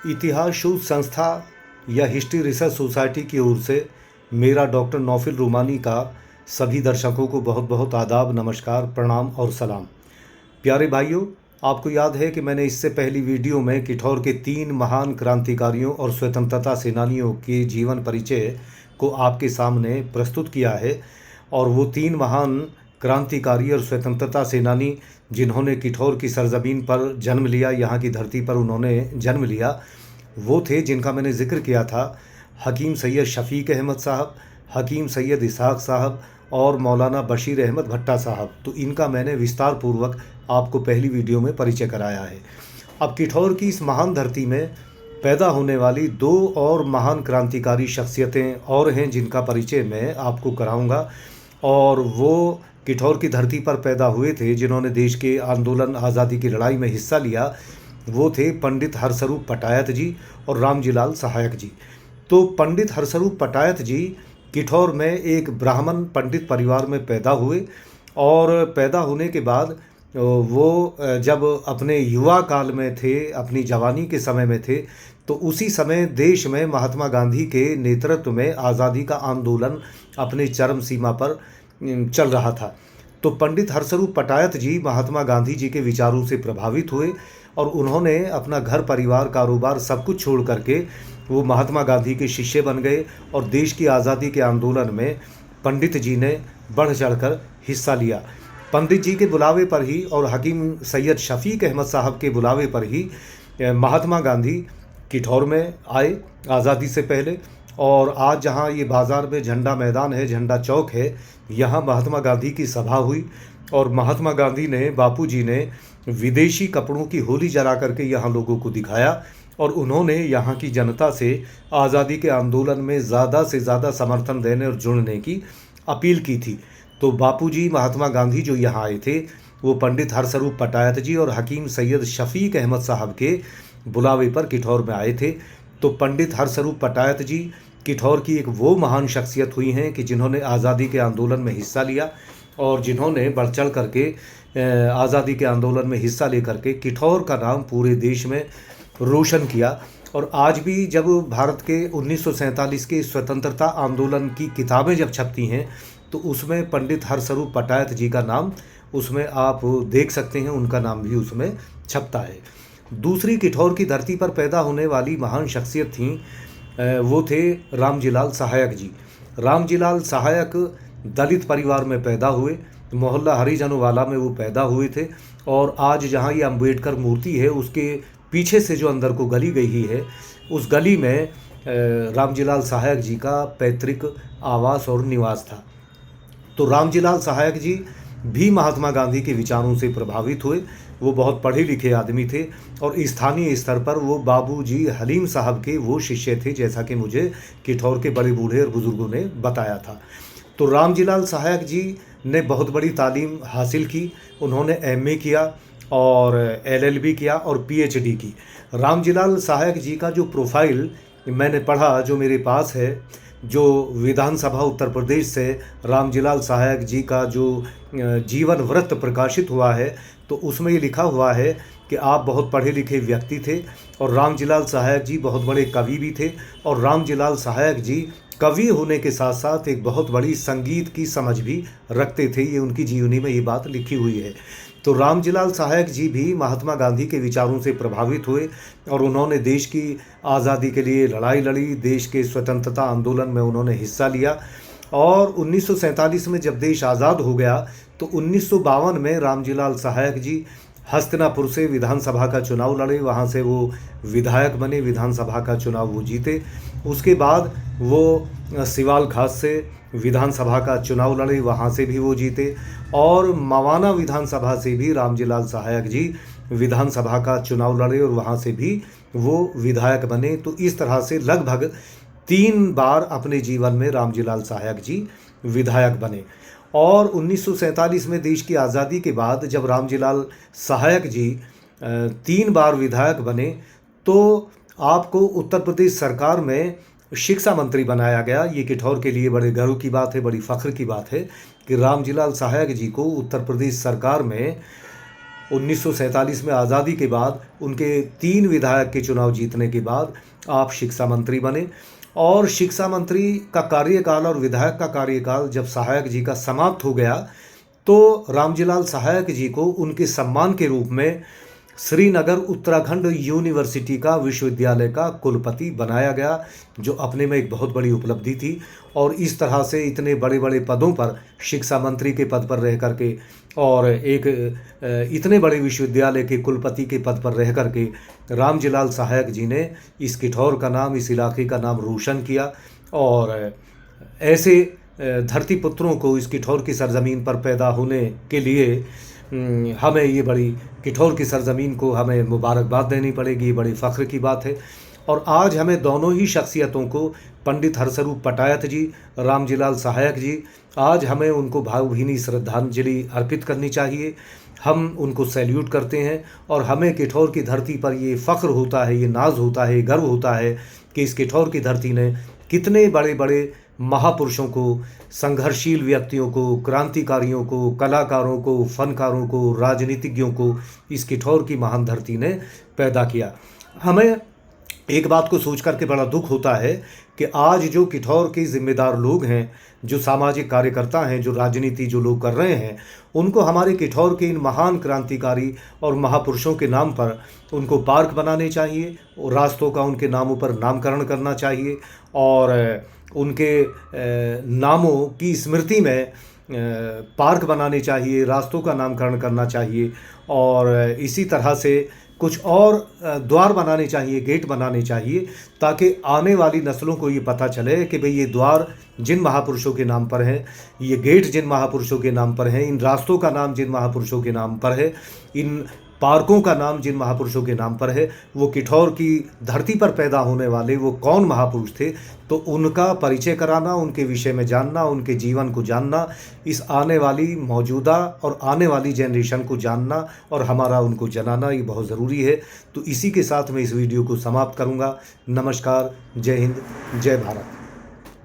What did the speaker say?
इतिहास शोध संस्था या हिस्ट्री रिसर्च सोसाइटी की ओर से मेरा डॉक्टर नौफिल रूमानी का सभी दर्शकों को बहुत बहुत आदाब, नमस्कार, प्रणाम और सलाम। प्यारे भाइयों, आपको याद है कि मैंने इससे पहली वीडियो में किठौर के 3 महान क्रांतिकारियों और स्वतंत्रता सेनानियों के जीवन परिचय को आपके सामने प्रस्तुत किया है। और वो 3 महान क्रांतिकारी और स्वतंत्रता सेनानी जिन्होंने किठौर की सरजमीन पर जन्म लिया, यहाँ की धरती पर उन्होंने जन्म लिया, वो थे जिनका मैंने जिक्र किया था। हकीम सैयद शफ़ीक अहमद साहब, हकीम सैयद इसहाक साहब और मौलाना बशीर अहमद भट्टा साहब। तो इनका मैंने विस्तार पूर्वक आपको पहली वीडियो में परिचय कराया है। अब किठौर की इस महान धरती में पैदा होने वाली 2 और महान क्रांतिकारी शख्सियतें और हैं जिनका परिचय मैं आपको कराऊंगा। और वो किठौर की धरती पर पैदा हुए थे जिन्होंने देश के आंदोलन आज़ादी की लड़ाई में हिस्सा लिया। वो थे पंडित हरस्वरूप पटायत जी और रामजीलाल सहायक जी। तो पंडित हरस्वरूप पटायत जी किठौर में एक ब्राह्मण पंडित परिवार में पैदा हुए और पैदा होने के बाद वो जब अपने युवा काल में थे, अपनी जवानी के समय में थे, तो उसी समय देश में महात्मा गांधी के नेतृत्व में आज़ादी का आंदोलन अपने चरम सीमा पर चल रहा था। तो पंडित हरस्वरूप पटायत जी महात्मा गांधी जी के विचारों से प्रभावित हुए और उन्होंने अपना घर परिवार, कारोबार सब कुछ छोड़ करके वो महात्मा गांधी के शिष्य बन गए और देश की आज़ादी के आंदोलन में पंडित जी ने बढ़ चढ़कर हिस्सा लिया। पंडित जी के बुलावे पर ही और हकीम सैयद शफ़ीक अहमद साहब के बुलावे पर ही महात्मा गांधी किठौर में आए आज़ादी से पहले। और आज जहाँ ये बाज़ार में झंडा मैदान है, झंडा चौक है, यहाँ महात्मा गांधी की सभा हुई और महात्मा गांधी ने, बापू जी ने विदेशी कपड़ों की होली जला करके यहाँ लोगों को दिखाया और उन्होंने यहाँ की जनता से आज़ादी के आंदोलन में ज़्यादा से ज़्यादा समर्थन देने और जुड़ने की अपील की थी। तो बापू जी महात्मा गांधी जो यहाँ आए थे वो पंडित हरस्वरूप पटायत जी और हकीम सैयद शफ़ीक अहमद साहब के बुलावे पर किठौर में आए थे। तो पंडित हरस्वरूप पटायत जी किठौर की एक वो महान शख्सियत हुई हैं कि जिन्होंने आज़ादी के आंदोलन में हिस्सा लिया और जिन्होंने बढ़ चढ़ करके आज़ादी के आंदोलन में हिस्सा लेकर के किठौर का नाम पूरे देश में रोशन किया। और आज भी जब भारत के 1947 के स्वतंत्रता आंदोलन की किताबें जब छपती हैं तो उसमें पंडित हरस्वरूप पटायत जी का नाम उसमें आप देख सकते हैं, उनका नाम भी उसमें छपता है। दूसरी किठौर की धरती पर पैदा होने वाली महान शख्सियत थी, वो थे रामजीलाल सहायक जी। रामजीलाल सहायक दलित परिवार में पैदा हुए, मोहल्ला हरिजनों वाला में वो पैदा हुए थे। और आज जहाँ ये अम्बेडकर मूर्ति है उसके पीछे से जो अंदर को गली गई है उस गली में रामजीलाल सहायक जी का पैतृक आवास और निवास था। तो रामजीलाल सहायक जी भी महात्मा गांधी के विचारों से प्रभावित हुए। वो बहुत पढ़े लिखे आदमी थे और स्थानीय स्तर पर वो बाबू जी हलीम साहब के वो शिष्य थे, जैसा कि मुझे किठौर के बड़े बूढ़े और बुज़ुर्गों ने बताया था। तो रामजीलाल सहायक जी ने बहुत बड़ी तालीम हासिल की। उन्होंने एमए किया और एलएलबी किया और पीएचडी की। रामजीलाल सहायक जी का जो प्रोफाइल मैंने पढ़ा, जो मेरे पास है, जो विधानसभा उत्तर प्रदेश से रामजीलाल सहायक जी का जो जीवन वृत्त प्रकाशित हुआ है, तो उसमें ये लिखा हुआ है कि आप बहुत पढ़े लिखे व्यक्ति थे और रामजीलाल सहायक जी बहुत बड़े कवि भी थे। और रामजीलाल सहायक जी कवि होने के साथ साथ एक बहुत बड़ी संगीत की समझ भी रखते थे। ये उनकी जीवनी में ये बात लिखी हुई है। तो रामजीलाल सहायक जी भी महात्मा गांधी के विचारों से प्रभावित हुए और उन्होंने देश की आज़ादी के लिए लड़ाई लड़ी, देश के स्वतंत्रता आंदोलन में उन्होंने हिस्सा लिया। और 1947 में जब देश आज़ाद हो गया तो 1952 में रामजीलाल सहायक जी हस्तिनापुर से विधानसभा का चुनाव लड़े, वहाँ से वो विधायक बने, विधानसभा का चुनाव वो जीते। उसके बाद वो सिवाल खास से विधानसभा का चुनाव लड़े, वहाँ से भी वो जीते। और मवाना विधानसभा से भी रामजीलाल सहायक जी विधानसभा का चुनाव लड़े और वहाँ से भी वो विधायक बने। तो इस तरह से लगभग 3 बार अपने जीवन में रामजीलाल सहायक जी विधायक बने। और 1947 में देश की आज़ादी के बाद जब रामजीलाल सहायक जी 3 बार विधायक बने तो आपको उत्तर प्रदेश सरकार में शिक्षा मंत्री बनाया गया। ये किठौर के लिए बड़े गर्व की बात है, बड़ी फ़ख्र की बात है कि रामजीलाल सहायक जी को उत्तर प्रदेश सरकार में 1947 में आज़ादी के बाद उनके 3 विधायक के चुनाव जीतने के बाद आप शिक्षा मंत्री बने और शिक्षा मंत्री का कार्यकाल और विधायक का कार्यकाल जब सहायक जी का समाप्त हो गया तो रामजीलाल सहायक जी को उनके सम्मान के रूप में श्रीनगर उत्तराखंड यूनिवर्सिटी का विश्वविद्यालय का कुलपति बनाया गया, जो अपने में एक बहुत बड़ी उपलब्धि थी। और इस तरह से इतने बड़े बड़े पदों पर शिक्षा मंत्री के पद पर रह करके और एक इतने बड़े विश्वविद्यालय के कुलपति के पद पर रह करके रामजीलाल सहायक जी ने इस किठौर का नाम, इस इलाके का नाम रोशन किया। और ऐसे धरती पुत्रों को इस किठौर की सरज़मीन पर पैदा होने के लिए हमें ये बड़ी किठौर की सरज़मीन को हमें मुबारकबाद देनी पड़ेगी। ये बड़ी फ़ख्र की बात है। और आज हमें दोनों ही शख्सियतों को, पंडित हरस्वरूप पटायत जी, रामजीलाल सहायक जी, आज हमें उनको भावभीनी श्रद्धांजलि अर्पित करनी चाहिए। हम उनको सैल्यूट करते हैं और हमें किठौर की धरती पर ये फ़ख्र होता है, ये नाज होता है, गर्व होता है कि इस किठौर की धरती ने कितने बड़े बड़े महापुरुषों को, संघर्षशील व्यक्तियों को, क्रांतिकारियों को, कलाकारों को, फनकारों को, राजनीतिज्ञों को इस किठौर की महान धरती ने पैदा किया। हमें एक बात को सोच करके बड़ा दुख होता है कि आज जो किठौर के जिम्मेदार लोग हैं, जो सामाजिक कार्यकर्ता हैं, जो राजनीति जो लोग कर रहे हैं, उनको हमारे किठौर के इन महान क्रांतिकारी और महापुरुषों के नाम पर उनको पार्क बनाने चाहिए और रास्तों का उनके नामों पर नामकरण करना चाहिए और उनके नामों की स्मृति में पार्क बनाने चाहिए, रास्तों का नामकरण करना चाहिए। और इसी तरह से कुछ और द्वार बनाने चाहिए, गेट बनाने चाहिए, ताकि आने वाली नस्लों को ये पता चले कि भाई ये द्वार जिन महापुरुषों के नाम पर हैं, ये गेट जिन महापुरुषों के नाम पर हैं, इन रास्तों का नाम जिन महापुरुषों के नाम पर है, इन पार्कों का नाम जिन महापुरुषों के नाम पर है, वो किठौर की धरती पर पैदा होने वाले वो कौन महापुरुष थे, तो उनका परिचय कराना, उनके विषय में जानना, उनके जीवन को जानना, इस आने वाली, मौजूदा और आने वाली जनरेशन को जानना और हमारा उनको जनाना ये बहुत ज़रूरी है। तो इसी के साथ मैं इस वीडियो को समाप्त करूँगा। नमस्कार, जय हिंद, जय भारत।